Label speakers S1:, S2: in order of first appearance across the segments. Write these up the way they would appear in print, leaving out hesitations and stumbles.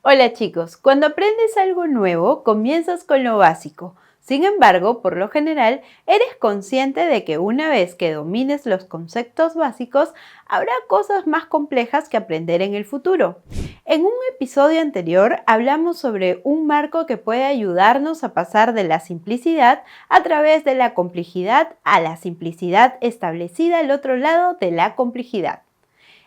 S1: Hola chicos, cuando aprendes algo nuevo, comienzas con lo básico. Sin embargo, por lo general, eres consciente de que una vez que domines los conceptos básicos, habrá cosas más complejas que aprender en el futuro. En un episodio anterior hablamos sobre un marco que puede ayudarnos a pasar de la simplicidad a través de la complejidad a la simplicidad establecida al otro lado de la complejidad.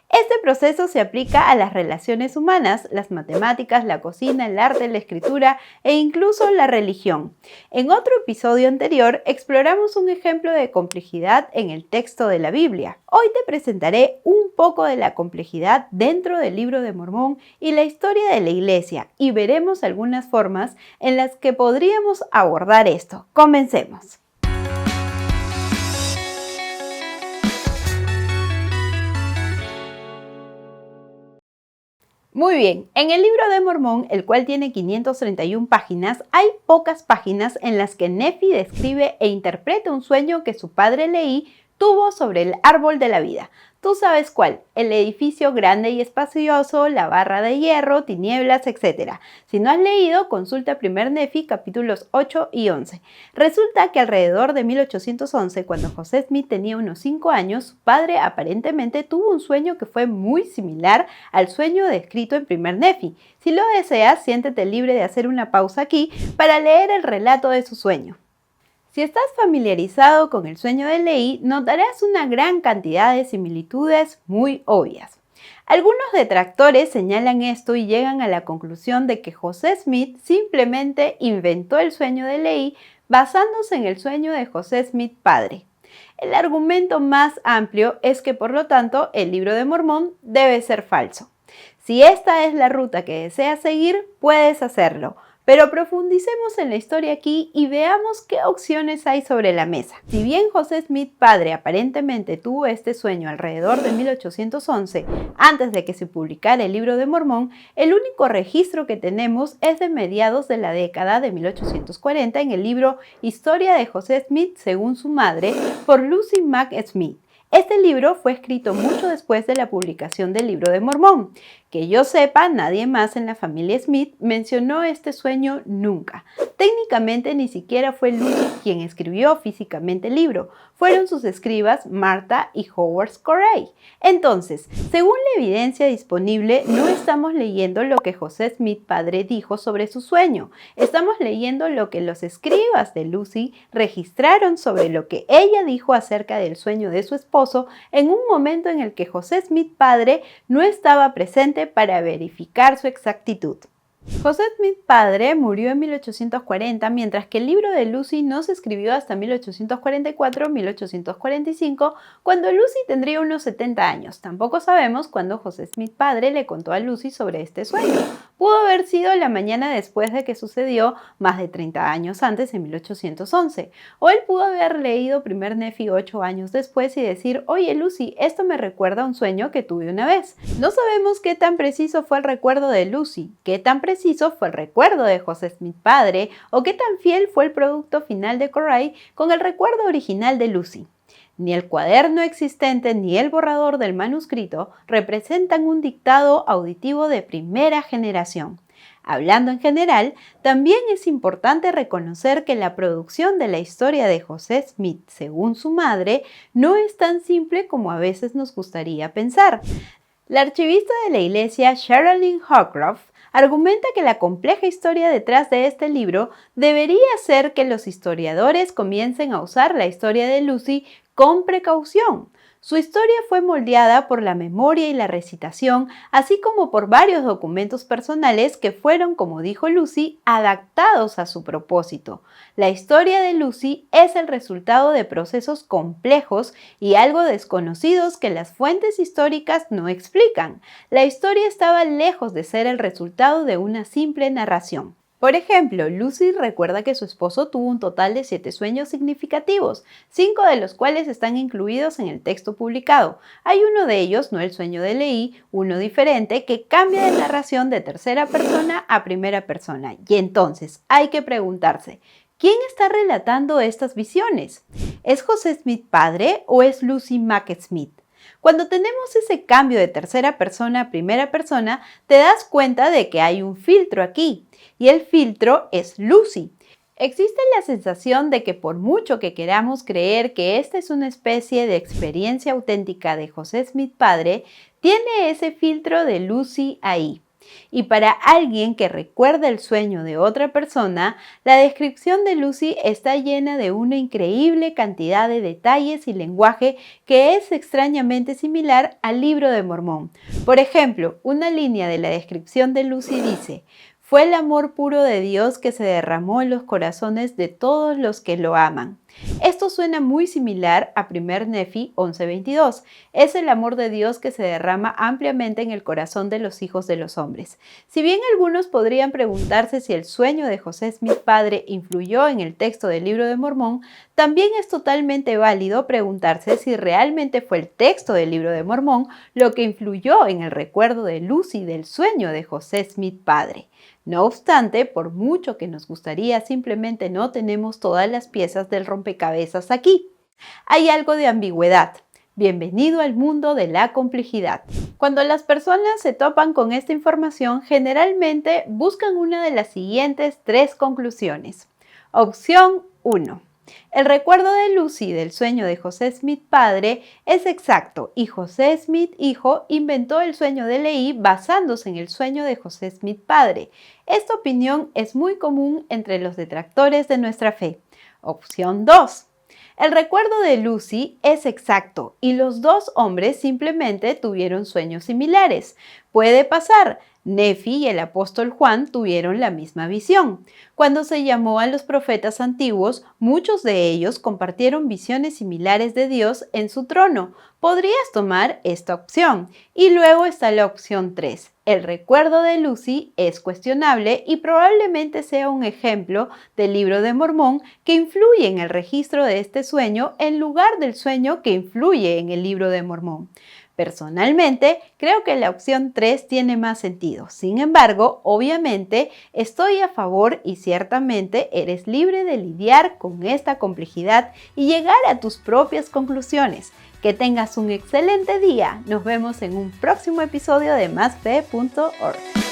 S1: Este proceso se aplica a las relaciones humanas, las matemáticas, la cocina, el arte, la escritura e incluso la religión. En otro episodio anterior exploramos un ejemplo de complejidad en el texto de la Biblia. Hoy te presentaré un poco de la complejidad dentro del Libro de Mormón y la historia de la Iglesia y veremos algunas formas en las que podríamos abordar esto. Comencemos. Muy bien, en el Libro de Mormón, el cual tiene 531 páginas, hay pocas páginas en las que Nefi describe e interpreta un sueño que su padre Leí tuvo sobre el árbol de la vida. Tú sabes cuál, el edificio grande y espacioso, la barra de hierro, tinieblas, etc. Si no has leído, consulta 1 Nefi capítulos 8 y 11. Resulta que alrededor de 1811, cuando José Smith tenía unos 5 años, su padre aparentemente tuvo un sueño que fue muy similar al sueño descrito en 1 Nefi. Si lo deseas, siéntete libre de hacer una pausa aquí para leer el relato de su sueño. Si estás familiarizado con el sueño de Leí, notarás una gran cantidad de similitudes muy obvias. Algunos detractores señalan esto y llegan a la conclusión de que José Smith simplemente inventó el sueño de Leí basándose en el sueño de José Smith padre. El argumento más amplio es que, por lo tanto, el Libro de Mormón debe ser falso. Si esta es la ruta que deseas seguir, puedes hacerlo. Pero profundicemos en la historia aquí y veamos qué opciones hay sobre la mesa. Si bien José Smith padre aparentemente tuvo este sueño alrededor de 1811, antes de que se publicara el Libro de Mormón, el único registro que tenemos es de mediados de la década de 1840 en el libro Historia de José Smith según su madre, por Lucy Mack Smith. Este libro fue escrito mucho después de la publicación del Libro de Mormón. Que yo sepa, nadie más en la familia Smith mencionó este sueño nunca. Técnicamente ni siquiera fue Lucy quien escribió físicamente el libro, fueron sus escribas Martha y Howard Corey. Entonces, según la evidencia disponible, no estamos leyendo lo que José Smith padre dijo sobre su sueño, estamos leyendo lo que los escribas de Lucy registraron sobre lo que ella dijo acerca del sueño de su esposo en un momento en el que José Smith padre no estaba presente para verificar su exactitud. José Smith padre murió en 1840, mientras que el libro de Lucy no se escribió hasta 1844-1845, cuando Lucy tendría unos 70 años. Tampoco sabemos cuándo José Smith padre le contó a Lucy sobre este sueño. Pudo haber sido la mañana después de que sucedió, más de 30 años antes, en 1811. O él pudo haber leído 1 Nefi 8 años después y decir: oye Lucy, esto me recuerda a un sueño que tuve una vez. No sabemos qué tan preciso fue el recuerdo de Lucy, qué tan preciso fue el recuerdo de José Smith padre o qué tan fiel fue el producto final de Corey con el recuerdo original de Lucy. Ni el cuaderno existente ni el borrador del manuscrito representan un dictado auditivo de primera generación. Hablando en general, también es importante reconocer que la producción de la historia de José Smith, según su madre, no es tan simple como a veces nos gustaría pensar. La archivista de la iglesia Sherilyn Hawcroft argumenta que la compleja historia detrás de este libro debería hacer que los historiadores comiencen a usar la historia de Lucy con precaución. Su historia fue moldeada por la memoria y la recitación, así como por varios documentos personales que fueron, como dijo Lucy, adaptados a su propósito. La historia de Lucy es el resultado de procesos complejos y algo desconocidos que las fuentes históricas no explican. La historia estaba lejos de ser el resultado de una simple narración. Por ejemplo, Lucy recuerda que su esposo tuvo un total de 7 sueños significativos, 5 de los cuales están incluidos en el texto publicado. Hay uno de ellos, no el sueño de Leí, uno diferente, que cambia de narración de tercera persona a primera persona. Y entonces hay que preguntarse, ¿quién está relatando estas visiones? ¿Es José Smith padre o es Lucy Mack Smith? Cuando tenemos ese cambio de tercera persona a primera persona, te das cuenta de que hay un filtro aquí, y el filtro es Lucy. Existe la sensación de que por mucho que queramos creer que esta es una especie de experiencia auténtica de José Smith padre, tiene ese filtro de Lucy ahí. Y para alguien que recuerda el sueño de otra persona, la descripción de Lucy está llena de una increíble cantidad de detalles y lenguaje que es extrañamente similar al Libro de Mormón. Por ejemplo, una línea de la descripción de Lucy dice: fue el amor puro de Dios que se derramó en los corazones de todos los que lo aman. Esto suena muy similar a 1 Nefi 11:22. Es el amor de Dios que se derrama ampliamente en el corazón de los hijos de los hombres. Si bien algunos podrían preguntarse si el sueño de José Smith padre influyó en el texto del Libro de Mormón, también es totalmente válido preguntarse si realmente fue el texto del Libro de Mormón lo que influyó en el recuerdo de Lucy del sueño de José Smith padre. No obstante, por mucho que nos gustaría, simplemente no tenemos todas las piezas del rompecabezas aquí. Hay algo de ambigüedad. Bienvenido al mundo de la complejidad. Cuando las personas se topan con esta información, generalmente buscan una de las siguientes 3 conclusiones. Opción 1. El recuerdo de Lucy del sueño de José Smith padre es exacto y José Smith hijo inventó el sueño de Leí basándose en el sueño de José Smith padre. Esta opinión es muy común entre los detractores de nuestra fe. Opción 2. El recuerdo de Lucy es exacto y los 2 hombres simplemente tuvieron sueños similares. Puede pasar. Nefi y el apóstol Juan tuvieron la misma visión. Cuando se llamó a los profetas antiguos, muchos de ellos compartieron visiones similares de Dios en su trono. Podrías tomar esta opción. Y luego está la opción 3. El recuerdo de Lucy es cuestionable y probablemente sea un ejemplo del Libro de Mormón que influye en el registro de este sueño en lugar del sueño que influye en el Libro de Mormón. Personalmente, creo que la opción 3 tiene más sentido. Sin embargo, obviamente, estoy a favor y ciertamente eres libre de lidiar con esta complejidad y llegar a tus propias conclusiones. Que tengas un excelente día. Nos vemos en un próximo episodio de masfe.org.